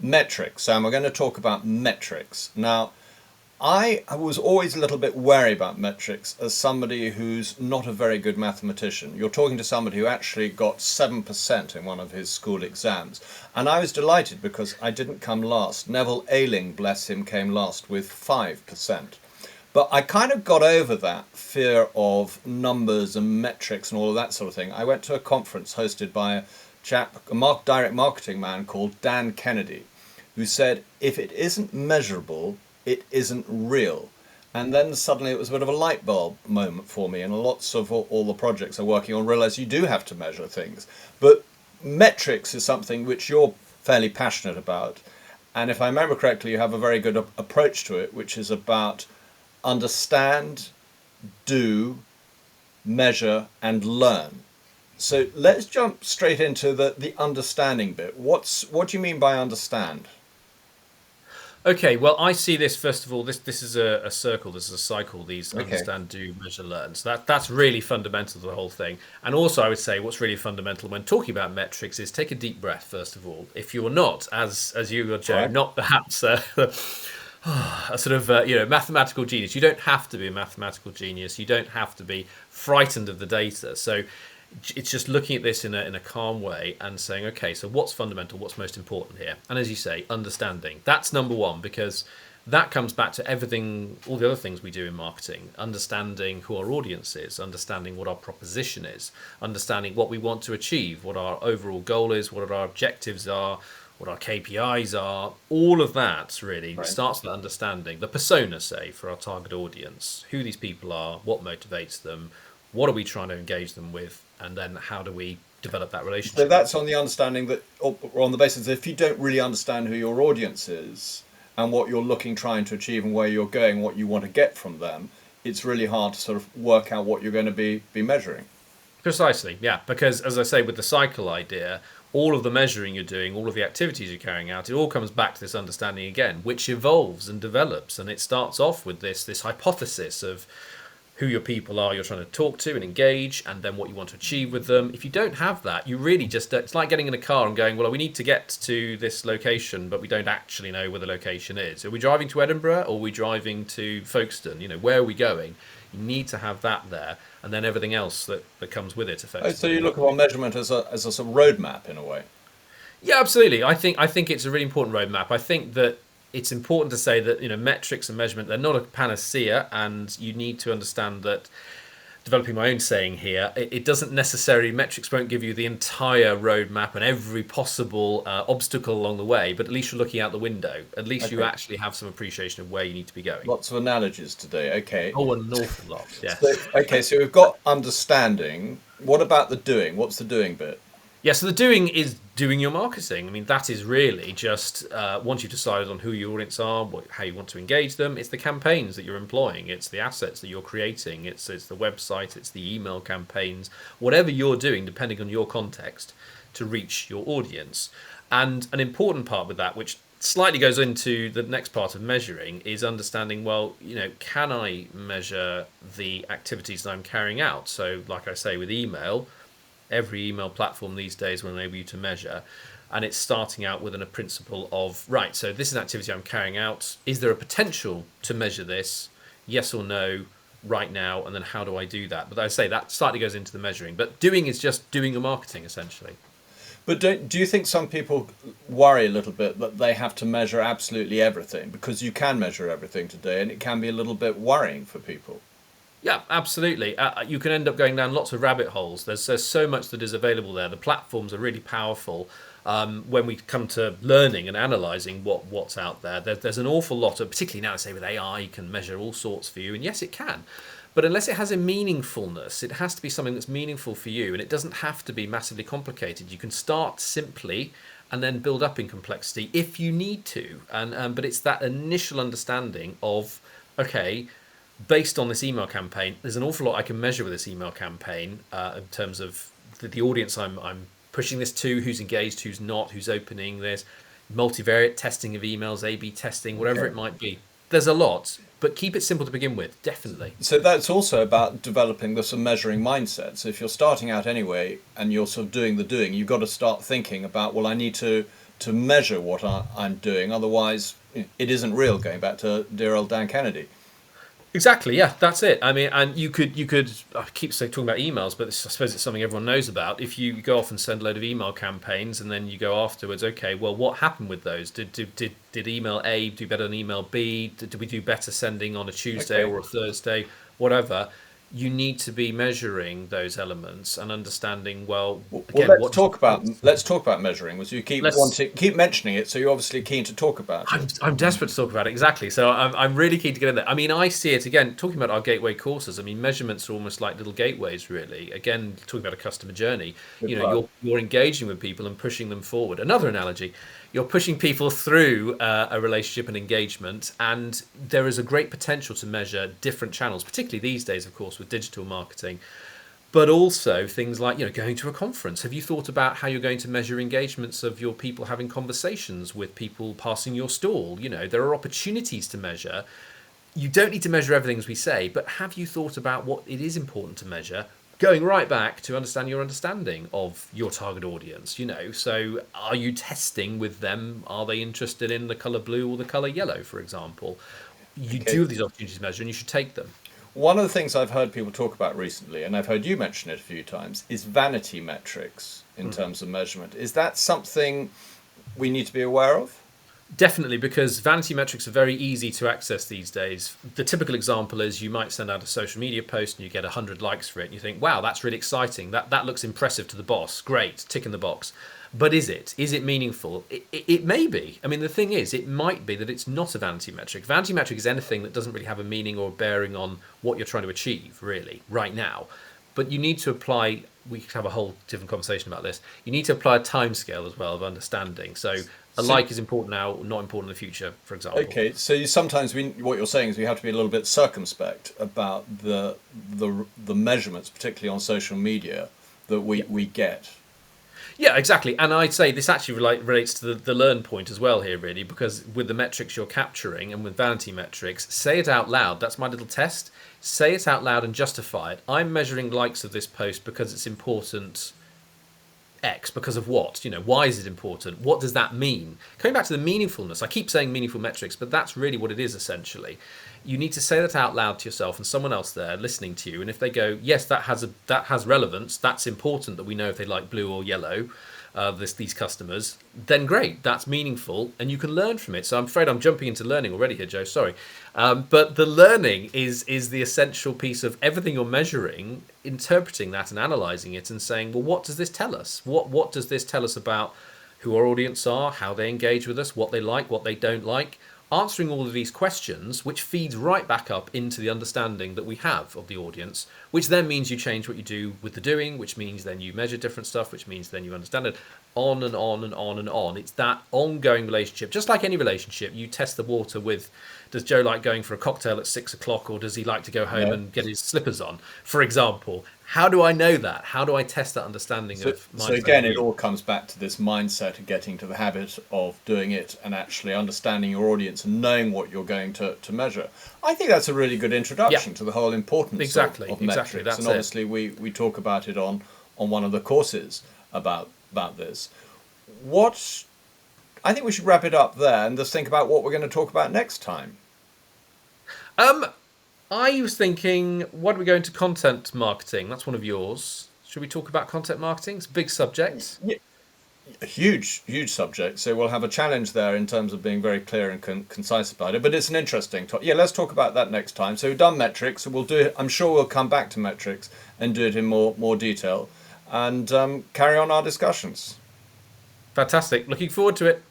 Metrics, Sam. We're going to talk about metrics. Now, I was always a little bit wary about metrics as somebody who's not a very good mathematician. You're talking to somebody who actually got 7% in one of his school exams. And I was delighted because I didn't come last. Neville Ayling, bless him, came last with 5%. But I kind of got over that fear of numbers and metrics and all of that sort of thing. I went to a conference hosted by a direct marketing man called Dan Kennedy, who said, if it isn't measurable, it isn't real. And then suddenly it was a bit of a light bulb moment for me, and lots of all the projects I'm working on realize you do have to measure things. But metrics is something which you're fairly passionate about. And if I remember correctly, you have a very good approach to it, which is about understand, do, measure, and learn. So let's jump straight into the understanding bit. What do you mean by understand? Okay, well, I see this first of all. This is a circle. This is a cycle. These Okay. understand, do, measure, learn. So that's really fundamental to the whole thing. And also, I would say what's really fundamental when talking about metrics is take a deep breath first of all. If you're not, as you or All Joe, right. not perhaps a sort of mathematical genius. You don't have to be a mathematical genius. You don't have to be frightened of the data. So it's just looking at this in a calm way and saying, okay, so what's fundamental, what's most important here? And as you say, understanding. That's number one, because that comes back to everything, all the other things we do in marketing, understanding who our audience is, understanding what our proposition is, understanding what we want to achieve, what our overall goal is, what our objectives are, what our KPIs are. All of that really Right. starts with understanding the persona, say, for our target audience, who these people are, what motivates them, what are we trying to engage them with, and then how do we develop that So relationship with that's them. on the understanding that, or on the basis that if you don't really understand who your audience is and what you're trying to achieve and where you're going, what you want to get from them, it's really hard to sort of work out what you're going to be measuring. Precisely, yeah, because as I say, with the cycle idea, all of the measuring you're doing, all of the activities you're carrying out, it all comes back to this understanding again, which evolves and develops, and it starts off with this hypothesis of who your people are you're trying to talk to and engage, and then what you want to achieve with them. If you don't have that, you really just, it's like getting in a car and going, well, we need to get to this location, but we don't actually know where the location is. Are we driving to Edinburgh or are we driving to Folkestone? Where are we going? You need to have that there, and then everything else that comes with it Oh, so effectively. you look upon measurement as a sort of roadmap in a way. Yeah, absolutely. I think it's a really important roadmap. I think that it's important to say that metrics and measurement, they're not a panacea, and you need to understand that. Developing my own saying here, it doesn't necessarily, metrics won't give you the entire roadmap and every possible obstacle along the way, but at least you're looking out the window. At least you Okay. actually have some appreciation of where you need to be going. Lots of analogies today. Okay. Oh, an awful lot, So yes. okay, so we've got understanding. What about the doing? What's the doing bit? Yeah, so the doing is doing your marketing. I mean, that is really just once you've decided on who your audience are, how you want to engage them. It's the campaigns that you're employing. It's the assets that you're creating. It's the website. It's the email campaigns. Whatever you're doing, depending on your context, to reach your audience. And an important part with that, which slightly goes into the next part of measuring, is understanding, well, can I measure the activities that I'm carrying out? So, like I say, with email, every email platform these days will enable you to measure. And it's starting out with a principle of, right, so this is an activity I'm carrying out. Is there a potential to measure this? Yes or no, right now? And then how do I do that? But I say that slightly goes into the measuring. But doing is just doing your marketing, essentially. But do you think some people worry a little bit that they have to measure absolutely everything? Because you can measure everything today, and it can be a little bit worrying for people. Yeah, absolutely. You can end up going down lots of rabbit holes. There's so much that is available there. The platforms are really powerful when we come to learning and analysing what's out there. There's an awful lot of, particularly now, say with AI, you can measure all sorts for you, and yes, it can. But unless it has a meaningfulness, it has to be something that's meaningful for you, and it doesn't have to be massively complicated. You can start simply and then build up in complexity if you need to. And but it's that initial understanding of, okay, based on this email campaign, there's an awful lot I can measure with this email campaign in terms of the audience I'm pushing this to, who's engaged, who's not, who's opening this, multivariate testing of emails, A/B testing, whatever Okay. it might be. There's a lot, but keep it simple to begin with, definitely. So that's also about developing the sort of measuring mindset. So if you're starting out anyway and you're sort of doing the doing, you've got to start thinking about, well, I need to to measure what I'm doing. Otherwise, it isn't real. Going back to dear old Dan Kennedy. Exactly, yeah, that's it. I mean, and you could. I keep talking about emails, but I suppose it's something everyone knows about. If you go off and send a load of email campaigns, and then you go afterwards, okay, well, what happened with those? Did email A do better than email B? Did we do better sending on a Tuesday Okay. or a Thursday? Whatever. You need to be measuring those elements and understanding. Well, Well, again, what does let's talk about measuring. Was you let's keep mentioning it, so you're obviously keen to talk about it. I'm desperate to talk about it, exactly. So I'm really keen to get in there. I mean, I see it again, talking about our gateway courses. I mean, measurements are almost like little gateways, really. Again, talking about a customer journey, Good plug. you're engaging with people and pushing them forward. Another analogy, you're pushing people through a relationship and engagement, and there is a great potential to measure different channels, particularly these days, of course, with digital marketing. But also things like, going to a conference. Have you thought about how you're going to measure engagements of your people having conversations with people passing your stall? There are opportunities to measure. You don't need to measure everything, as we say, but have you thought about what it is important to measure? Going right back to understand your understanding of your target audience, So are you testing with them? Are they interested in the color blue or the color yellow, for example? You do Okay. have these opportunities to measure, and you should take them. One of the things I've heard people talk about recently, and I've heard you mention it a few times, is vanity metrics in terms of measurement. Is that something we need to be aware of? Definitely, because vanity metrics are very easy to access these days. The typical example is you might send out a social media post and you get 100 likes for it, and you think, wow, that's really exciting. That looks impressive to the boss. Great, tick in the box. But is it? Is it meaningful? It may be. I mean, the thing is, it might be that it's not a vanity metric. Vanity metric is anything that doesn't really have a meaning or bearing on what you're trying to achieve, really, right now. But you need to apply, we could have a whole different conversation about this. You need to apply a timescale as well of understanding. So a So, like is important now, not important in the future, for example. okay, so sometimes what you're saying is we have to be a little bit circumspect about the measurements, particularly on social media, that Yeah. we get. Yeah, exactly. And I'd say this actually relates to the learn point as well here, really, because with the metrics you're capturing and with vanity metrics, say it out loud. That's my little test. Say it out loud and justify it. I'm measuring likes of this post because it's important X, because of what? Why is it important? What does that mean? Coming back to the meaningfulness, I keep saying meaningful metrics, but that's really what it is essentially. You need to say that out loud to yourself and someone else there listening to you. And if they go, yes, that has relevance, that's important that we know if they like blue or yellow, these customers, then great, that's meaningful, and you can learn from it. So I'm afraid I'm jumping into learning already here, Joe. Sorry, but the learning is the essential piece of everything you're measuring, interpreting that and analysing it, and saying, well, what does this tell us? What does this tell us about who our audience are, how they engage with us, what they like, what they don't like? Answering all of these questions, which feeds right back up into the understanding that we have of the audience, which then means you change what you do with the doing, which means then you measure different stuff, which means then you understand it, on and on and on and on. It's that ongoing relationship. Just like any relationship, you test the water with, does Joe like going for a cocktail at 6 o'clock, or does he like to go home Yeah. and get his slippers on, for example? How do I know that? How do I test that understanding So, of so my again, it friend? all comes back to this mindset of getting to the habit of doing it and actually understanding your audience and knowing what you're going to measure. I think that's a really good Yeah, introduction to the whole importance exactly, of exactly. metrics. That's And it. obviously, we talk about it on one of the courses about this. What I think we should wrap it up there and just think about what we're going to talk about next time. Um, I was thinking, what are we going to content marketing? That's one of yours. Should we talk about content marketing? It's a big subject. Yeah, a huge subject. So we'll have a challenge there in terms of being very clear and concise about it. But it's an interesting topic. Yeah, let's talk about that next time. So we've done metrics. So we'll do it. I'm sure we'll come back to metrics and do it in more detail and carry on our discussions. Fantastic. Looking forward to it.